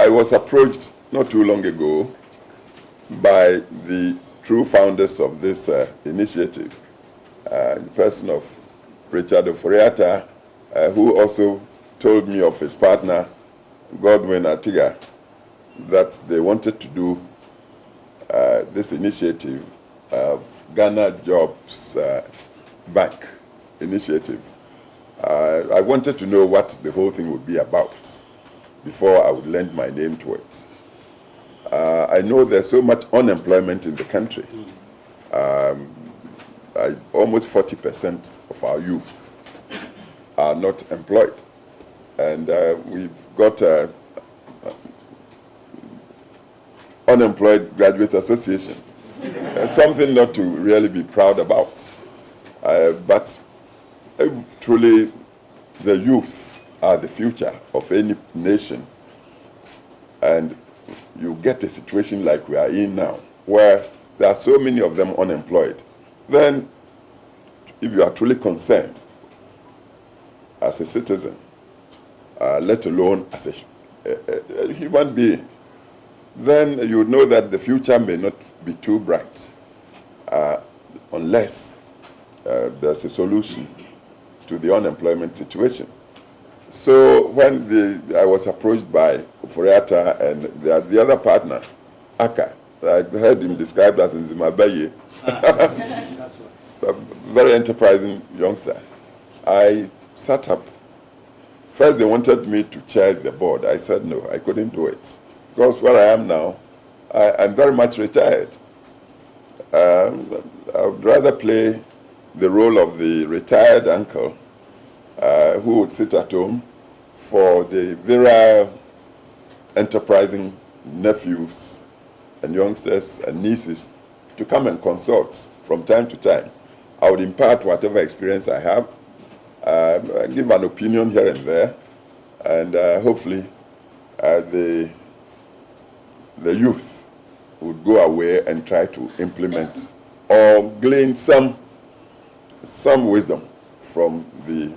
I was approached not too long ago by the true founders of this initiative, the person of Richard Oforiatta, who also told me of his partner, Godwin Atiga, that they wanted to do this initiative of Ghana Jobs Bank initiative. I wanted to know what the whole thing would be about before I would lend my name to it. I know there's so much unemployment in the country. Almost 40% of our youth are not employed. And we've got Unemployed Graduates Association. Something not to really be proud about. But truly, the youth are the future of any nation. And you get a situation like we are in now, where there are so many of them unemployed. Then, if you are truly concerned as a citizen, let alone as a human being, then you know that the future may not be too bright unless there's a solution to the unemployment situation. So when I was approached by Oforiatta and the other partner, Aka, I heard him described as Nzimabaye, a very enterprising youngster, I sat up. First, they wanted me to chair the board. I said no, I couldn't do it. Because where I am now, I'm very much retired. I would rather play the role of the retired uncle who would sit at home for the virile, enterprising nephews and youngsters and nieces to come and consult from time to time. I would impart whatever experience I have, give an opinion here and there, and hopefully the youth would go away and try to implement or glean some wisdom from the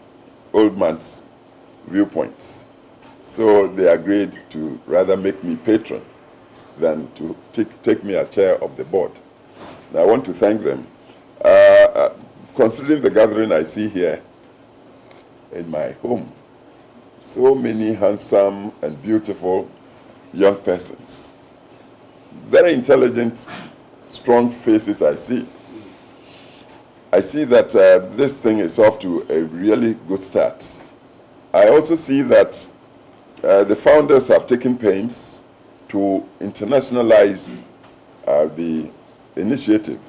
old man's viewpoints. So they agreed to rather make me patron than to take me as chair of the board. And I want to thank them. Considering the gathering I see here in my home, so many handsome and beautiful young persons, very intelligent, strong faces I see. I see that this thing is off to a really good start. I also see that the founders have taken pains to internationalize the initiative.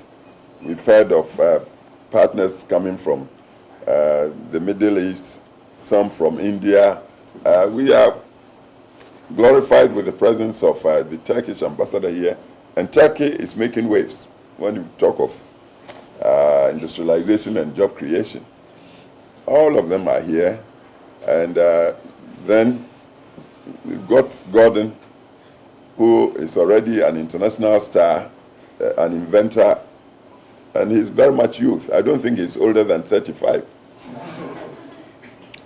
We've heard of partners coming from the Middle East, some from India. We are glorified with the presence of the Turkish ambassador here, and Turkey is making waves when you talk of industrialization and job creation. All of them are here, and then we've got Gordon, who is already an international star, an inventor, and he's very much youth. I don't think he's older than 35.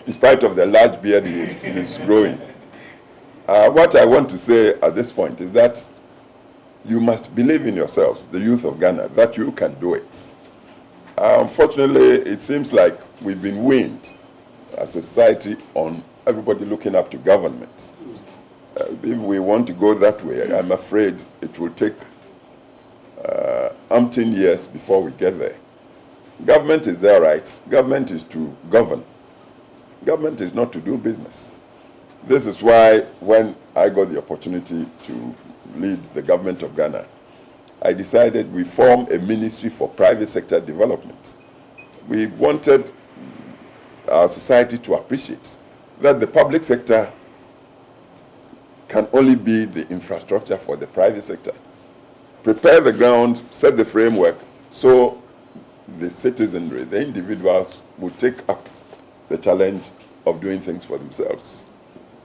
In spite of the large beard he's growing. What I want to say at this point is that you must believe in yourselves, the youth of Ghana, that you can do it. Unfortunately, it seems like we've been weaned as a society on everybody looking up to government. If we want to go that way, I'm afraid it will take umpteen years before we get there. Government is there, right? Government is to govern. Government is not to do business. This is why when I got the opportunity to lead the government of Ghana, I decided we form a ministry for private sector development. We wanted our society to appreciate that the public sector can only be the infrastructure for the private sector. Prepare the ground, set the framework, so the citizenry, the individuals, will take up the challenge of doing things for themselves.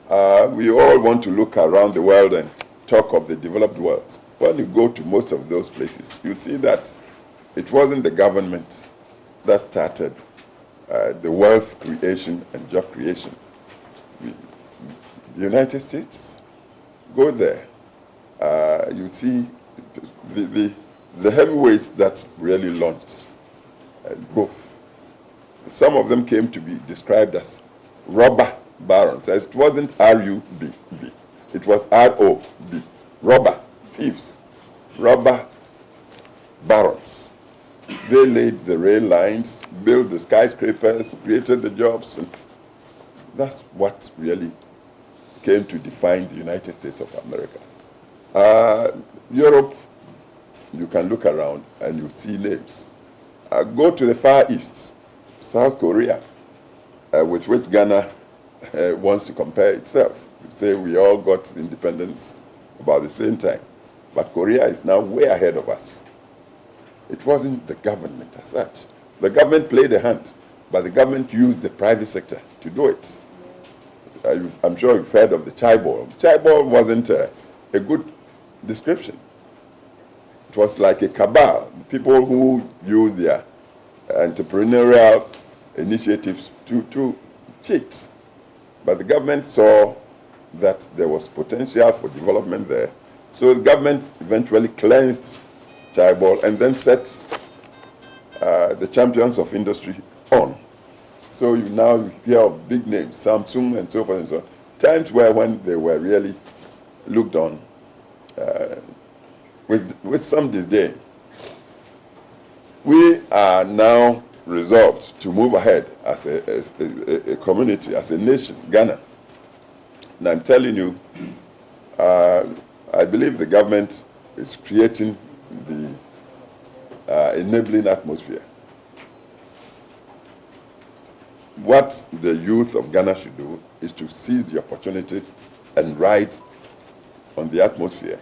We all want to look around the world and talk of the developed world. When you go to most of those places, you'll see that it wasn't the government that started the wealth creation and job creation. The United States, Go there. You see the heavyweights that really launched growth. Some of them came to be described as robber barons. It wasn't R-U-B-B. It was R-O-B. Robber, thieves, robber barons. They laid the rail lines, built the skyscrapers, created the jobs. And that's what really came to define the United States of America. Europe, you can look around and you see names. Go to the Far East, South Korea, with which Ghana wants to compare itself. Say we all got independence about the same time, but Korea is now way ahead of us. It wasn't the government as such. The government played a hand, but the government used the private sector to do it. I'm sure you've heard of the chaebol. Chaebol wasn't a good description. It was like a cabal, people who use their entrepreneurial initiatives to cheat. But the government saw that there was potential for development there. So the government eventually cleansed chaebol and then set the champions of industry on. So you now hear of big names, Samsung and so forth and so on. Times where when they were really looked on with some disdain. We are now resolved to move ahead as a community, as a nation, Ghana. And I'm telling you, I believe the government is creating the enabling atmosphere. What the youth of Ghana should do is to seize the opportunity and ride on the atmosphere.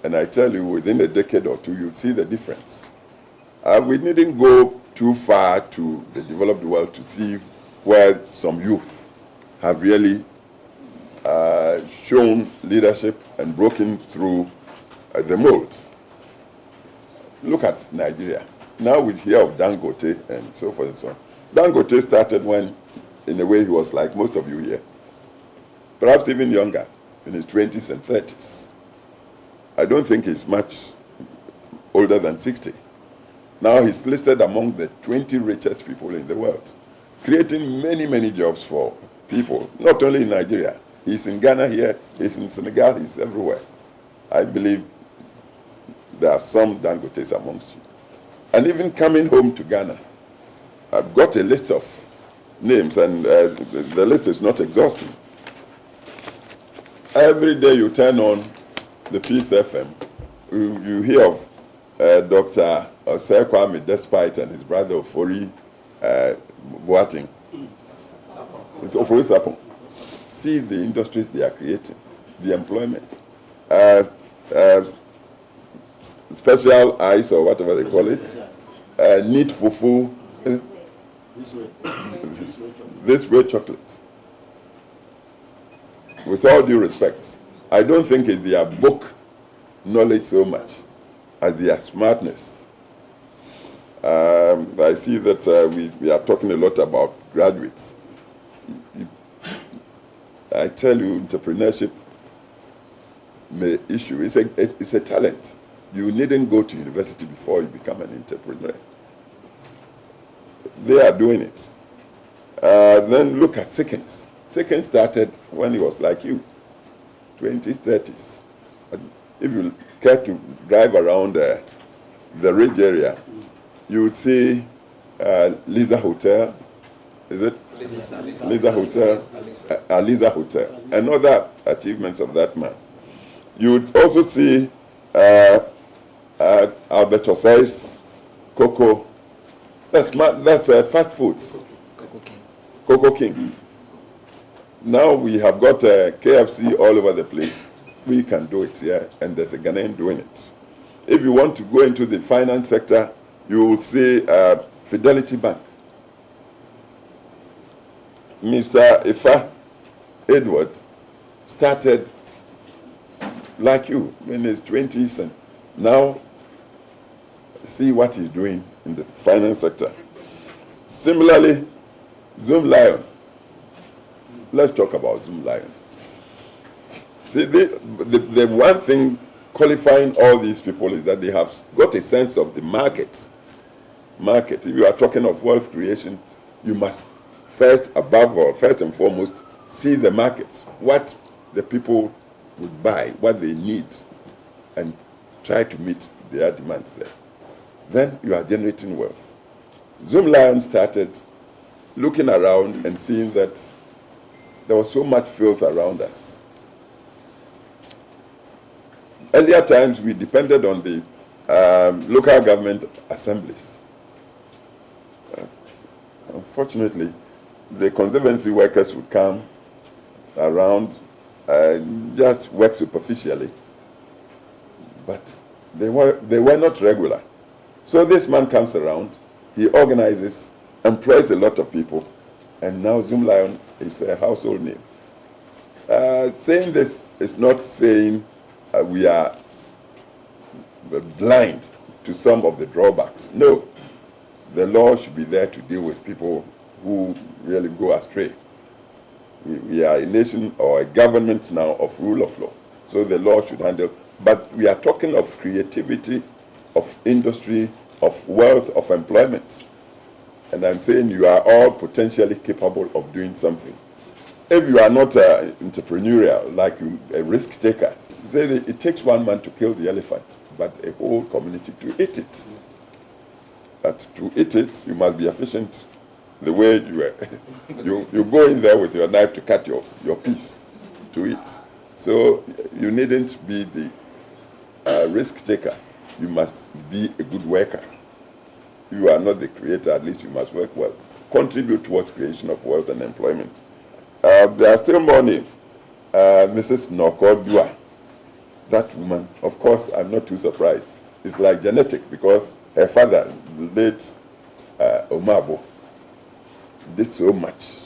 And I tell you, within a decade or two, you'll see the difference. We needn't go too far to the developed world to see where some youth have really shown leadership and broken through the mold. Look at Nigeria. Now we hear of Dangote and so forth and so on. Dangote started when, in a way, he was like most of you here. Perhaps even younger, in his 20s and 30s. I don't think he's much older than 60. Now he's listed among the 20 richest people in the world, creating many, many jobs for people, not only in Nigeria. He's in Ghana here, he's in Senegal, he's everywhere. I believe there are some Dangotes amongst you. And even coming home to Ghana, I've got a list of names, and the list is not exhaustive. Every day you turn on the Peace FM, you hear of Dr. Osei Kwame Despite and his brother Ofori Boateng. It's Ofori Sapon. See the industries they are creating, the employment. Special ice or whatever they call it. Neat fufu. This way chocolate. With all due respect, I don't think it's their book knowledge so much as their smartness. I see that we are talking a lot about graduates. I tell you, entrepreneurship issue. It's a talent. You needn't go to university before you become an entrepreneur. They are doing it. Then look at Sekens. Sekens started when he was like you, 20s, 30s. If you care to drive around the Ridge area, you would see Lisa Hotel. Is it? Lisa Hotel. Lisa Hotel. And other achievements of that man. You would also see Albert Osei's Coco. That's fast foods. Coco King. Now we have got KFC all over the place. We can do it, yeah, and there's a Ghanaian doing it. If you want to go into the finance sector, you will see Fidelity Bank. Mr. Ifa Edward started like you in his 20s, and now see what he's doing in the finance sector. Similarly, Zoom Lion. Let's talk about Zoom Lion. See, the one thing qualifying all these people is that they have got a sense of the market. If you are talking of wealth creation, you must first and foremost, see the market, what the people would buy, what they need, and try to meet their demands there. Then you are generating wealth. Zoomlion started looking around and seeing that there was so much filth around us. Earlier times, we depended on the local government assemblies. Unfortunately, the conservancy workers would come around and just work superficially, but they were not regular. So this man comes around, he organizes, employs a lot of people, and now Zoomlion is a household name. Saying this is not saying we are blind to some of the drawbacks. No, the law should be there to deal with people who really go astray. We are a nation or a government now of rule of law, so the law should handle. But we are talking of creativity, of industry, of wealth, of employment. And I'm saying you are all potentially capable of doing something. If you are not entrepreneurial, like a risk taker, say that it takes one man to kill the elephant, but a whole community to eat it. But to eat it, you must be efficient. The way you go in there with your knife to cut your piece to eat. So you needn't be the risk taker. You must be a good worker. You are not the creator, at least you must work well. Contribute towards creation of wealth and employment. There are still more names. Mrs. Nokodua, that woman, of course, I'm not too surprised. It's like genetic, because her father, the late Omabo, did so much.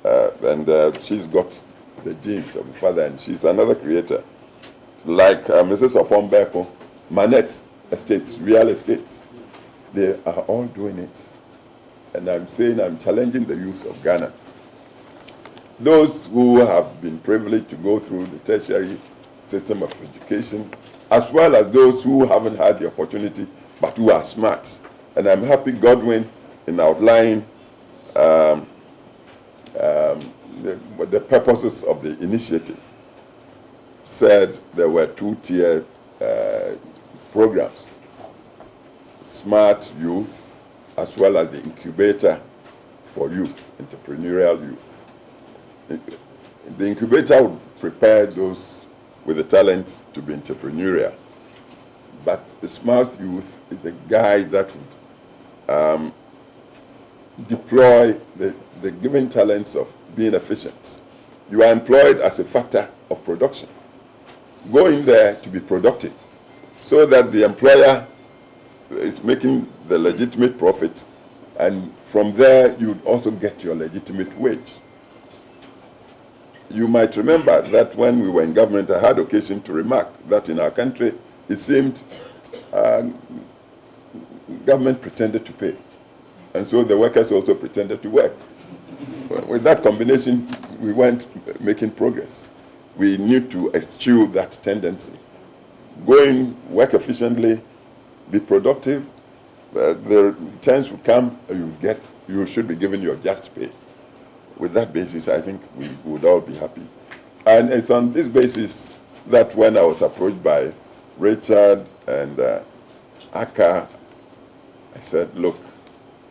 And she's got the genes of the father, and she's another creator. Like Mrs. Opombeko, Manette Estates, real estates. They are all doing it. And I'm saying I'm challenging the youth of Ghana. Those who have been privileged to go through the tertiary system of education, as well as those who haven't had the opportunity, but who are smart. And I'm happy Godwin, in outlining the purposes of the initiative, said there were two-tier programs. Smart youth, as well as the incubator for youth, entrepreneurial youth. The incubator would prepare those with the talent to be entrepreneurial. But the smart youth is the guy that would deploy the given talents of being efficient. You are employed as a factor of production. Go in there to be productive so that the employer is making the legitimate profit, and from there you also get your legitimate wage. You might remember that when we were in government, I had occasion to remark that in our country, it seemed government pretended to pay, and so the workers also pretended to work. With that combination, we weren't making progress. We need to eschew that tendency. Go in, work efficiently, be productive. The returns will come, you should be given your just pay. With that basis, I think we would all be happy. And it's on this basis that when I was approached by Richard and Aka, I said, look,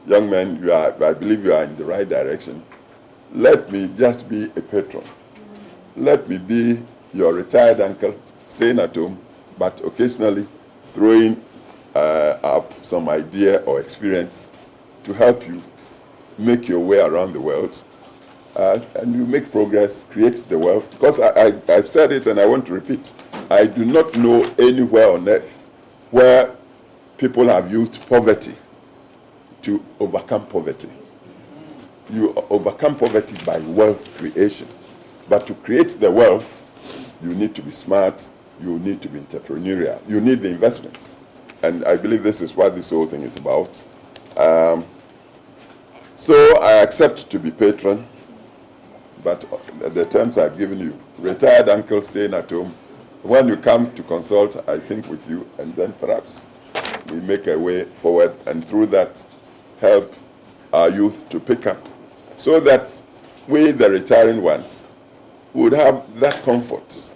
young man, I believe you are in the right direction. Let me just be a patron. Let me be your retired uncle, staying at home, but occasionally throwing up some idea or experience to help you make your way around the world. And you make progress, create the wealth. Because I've said it and I want to repeat. I do not know anywhere on earth where people have used poverty to overcome poverty. You overcome poverty by wealth creation. But to create the wealth, you need to be smart, you need to be entrepreneurial, you need the investments. And I believe this is what this whole thing is about. So I accept to be patron. but the terms I've given you, retired uncle staying at home, when you come to consult, I think with you, and then perhaps we make a way forward, and through that help our youth to pick up, so that we, the retiring ones, would have that comfort,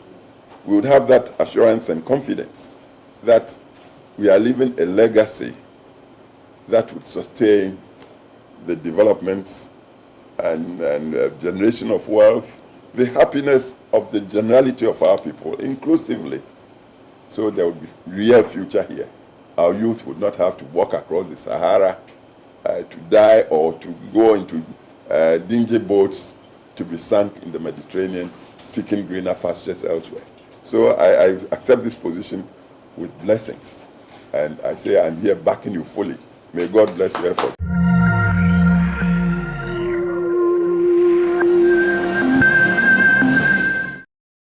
we would have that assurance and confidence that we are leaving a legacy that would sustain the development and generation of wealth, the happiness of the generality of our people, inclusively. So there would be real future here. Our youth would not have to walk across the Sahara to die, or to go into dingy boats to be sunk in the Mediterranean, seeking greener pastures elsewhere. So I accept this position with blessings. And I say I'm here backing you fully. May God bless your efforts.